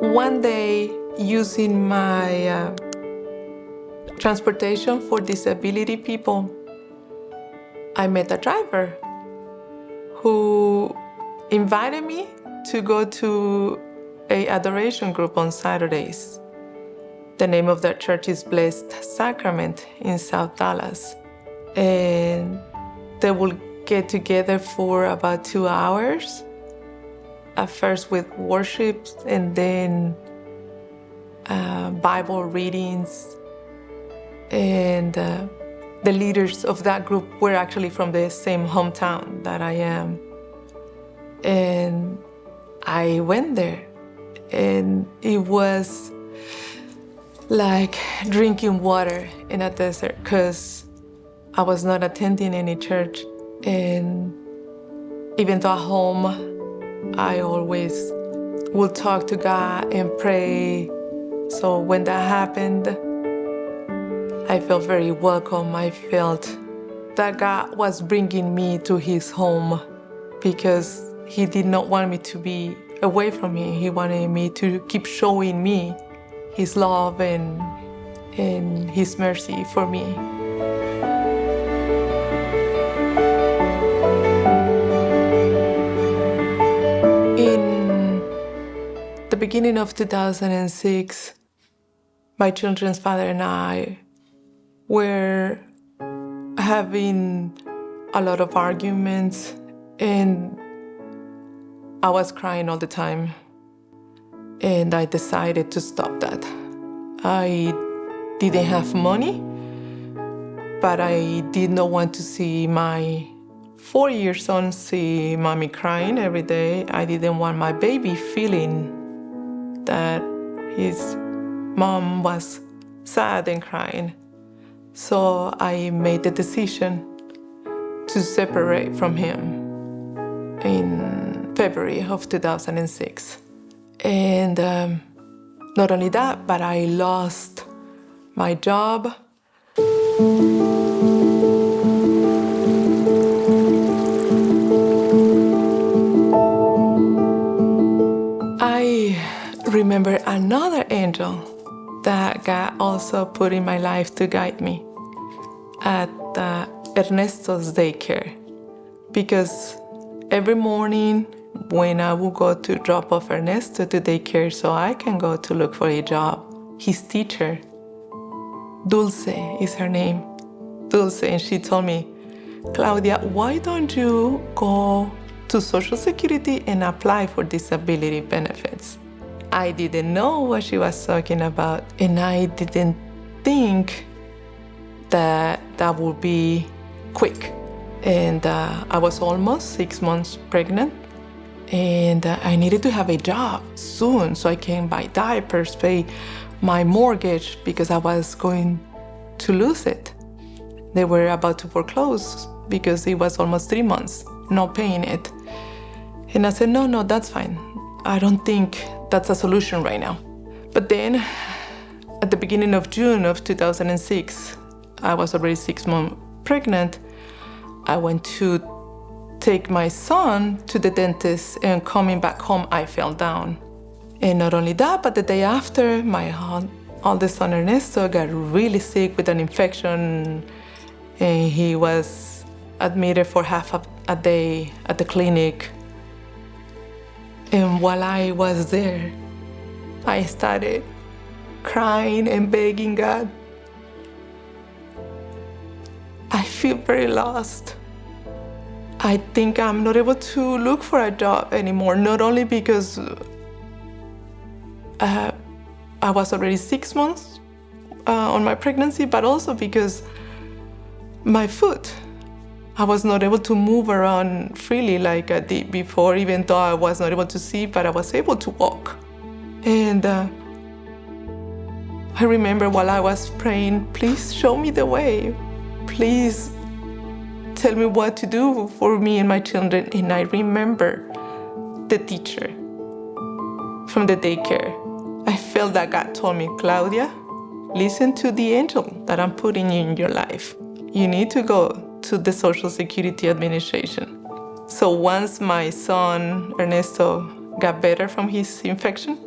One day, using my transportation for disability people, I met a driver who invited me to go to an adoration group on Saturdays. The name of that church is Blessed Sacrament in South Dallas. And they will get together for about 2 hours, at first with worship and then Bible readings. And the leaders of that group were actually from the same hometown that I am. And I went there, and it was like drinking water in a desert, because I was not attending any church. And even though at home, I always would talk to God and pray. So when that happened, I felt very welcome. I felt that God was bringing me to His home, because He did not want me to be away from Him. He wanted me to keep showing me His love and His mercy for me. In the beginning of 2006, my children's father and I were having a lot of arguments, and I was crying all the time. And I decided to stop that. I didn't have money, but I did not want to see my 4-year son see mommy crying every day. I didn't want my baby feeling that his mom was sad and crying. So I made the decision to separate from him in February of 2006. And not only that, but I lost my job. I remember another angel that God also put in my life to guide me at Ernesto's daycare, because every morning when I would go to drop off Ernesto to daycare so I can go to look for a job, his teacher, Dulce is her name, Dulce, and she told me, Claudia, why don't you go to Social Security and apply for disability benefits? I didn't know what she was talking about, and I didn't think that that would be quick. And I was almost 6 months pregnant, and I needed to have a job soon so I can buy diapers, pay my mortgage, because I was going to lose it. They were about to foreclose because it was almost 3 months not paying it. And I said, no, that's fine. I don't think that's a solution right now. But then at the beginning of June of 2006, I was already 6 months pregnant. I went to take my son to the dentist, and coming back home, I fell down. And not only that, but the day after, my oldest son Ernesto got really sick with an infection, and he was admitted for half a day at the clinic. And while I was there, I started crying and begging God. I feel very lost. I think I'm not able to look for a job anymore, not only because I was already 6 months on my pregnancy, but also because my foot, I was not able to move around freely like I did before, even though I was not able to see, but I was able to walk. And I remember while I was praying, please show me the way. Please tell me what to do for me and my children. And I remember the teacher from the daycare. I felt that God told me, Claudia, listen to the angel that I'm putting in your life. You need to go to the Social Security Administration. So once my son, Ernesto, got better from his infection,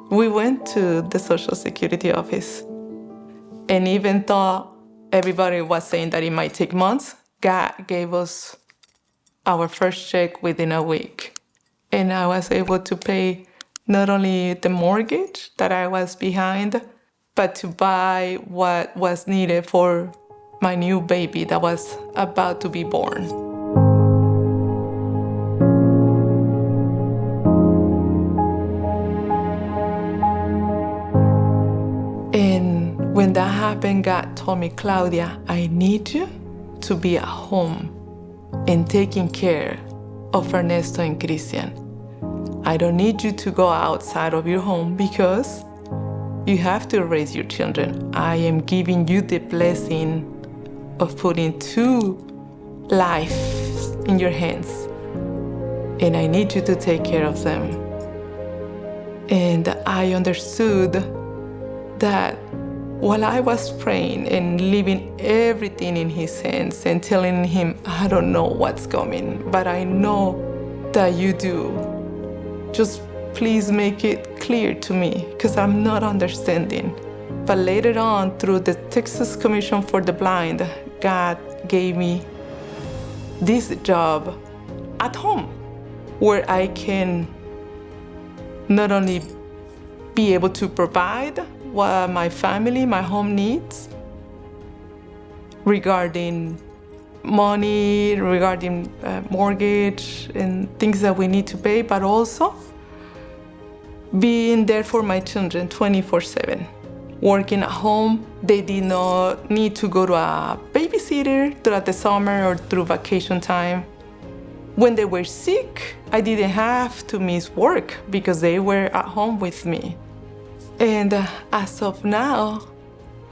We went to the Social Security office. And even though everybody was saying that it might take months, God gave us our first check within a week. And I was able to pay not only the mortgage that I was behind, but to buy what was needed for my new baby that was about to be born. And when that happened, God told me, Claudia, I need you to be at home and taking care of Ernesto and Christian. I don't need you to go outside of your home because you have to raise your children. I am giving you the blessing of putting 2 lives in your hands, and I need you to take care of them. And I understood that while I was praying and leaving everything in his hands and telling him, I don't know what's coming, but I know that you do. Just please make it clear to me, because I'm not understanding. But later on, through the Texas Commission for the Blind, God gave me this job at home, where I can not only be able to provide what my family, my home needs regarding money, regarding mortgage and things that we need to pay, but also being there for my children 24/7. Working at home, they did not need to go to a babysitter throughout the summer or through vacation time. When they were sick, I didn't have to miss work because they were at home with me. And as of now,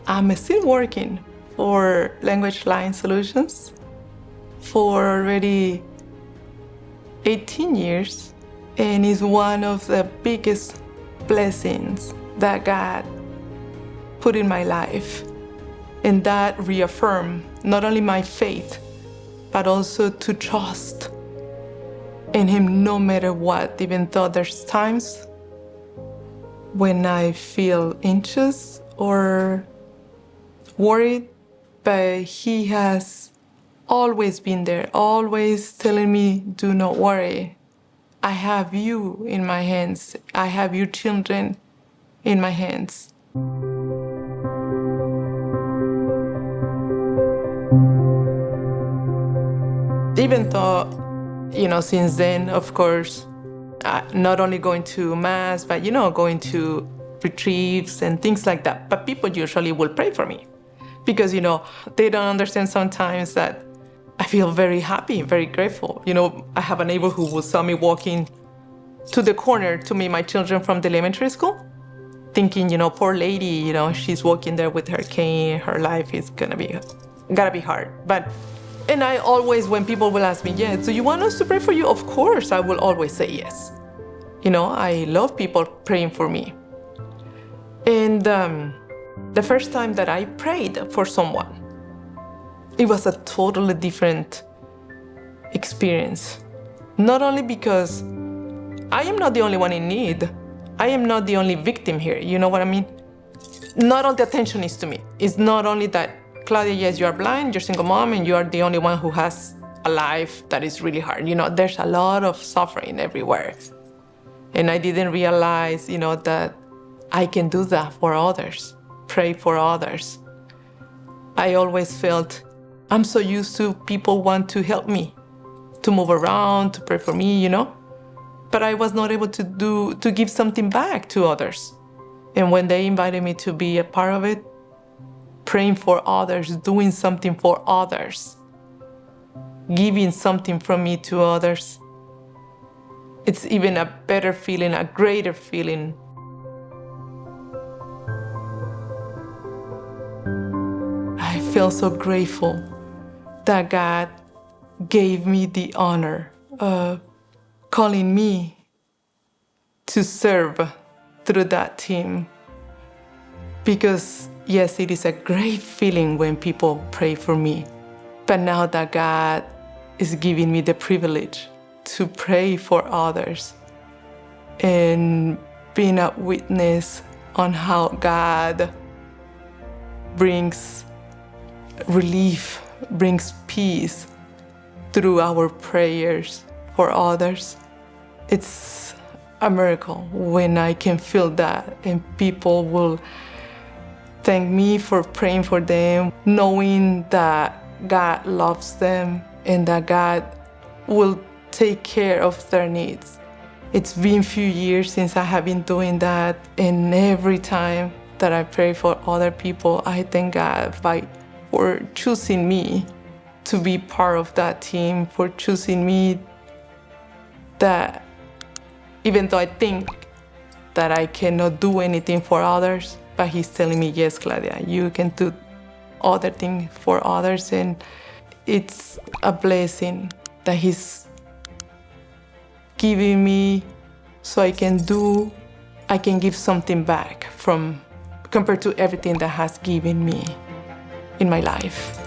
I'm still working for Language Line Solutions for already 18 years. And it's one of the biggest blessings that God put in my life. And that reaffirmed not only my faith, but also to trust in Him no matter what, even though there's times when I feel anxious or worried, but He has always been there, always telling me, do not worry. I have you in my hands. I have your children in my hands. Even though, since then, of course, not only going to Mass, but, going to retreats and things like that. But people usually will pray for me because, they don't understand sometimes that I feel very happy, very grateful. I have a neighbor who will saw me walking to the corner to meet my children from the elementary school, thinking, poor lady, she's walking there with her cane, her life is gotta be hard. And I always, when people will ask me, yeah, do you want us to pray for you? Of course, I will always say yes. I love people praying for me. And the first time that I prayed for someone, it was a totally different experience. Not only because I am not the only one in need. I am not the only victim here. You know what I mean? Not all the attention is to me. It's not only that, Claudia, yes, you are blind, you're a single mom, and you are the only one who has a life that is really hard. There's a lot of suffering everywhere. And I didn't realize, that I can do that for others, pray for others. I always felt I'm so used to people want to help me, to move around, to pray for me, But I was not able to give something back to others. And when they invited me to be a part of it, praying for others, doing something for others, giving something from me to others, it's even a better feeling, a greater feeling. I feel so grateful that God gave me the honor of calling me to serve through that team. Because yes, it is a great feeling when people pray for me. But now that God is giving me the privilege to pray for others and being a witness on how God brings relief, brings peace through our prayers for others. It's a miracle when I can feel that and people will thank me for praying for them, knowing that God loves them and that God will take care of their needs. It's been a few years since I have been doing that, and every time that I pray for other people, I thank God for choosing me to be part of that team, for choosing me, that even though I think that I cannot do anything for others, but He's telling me, yes, Claudia, you can do other things for others, and it's a blessing that He's giving me so I can give something back from compared to everything that has given me in my life.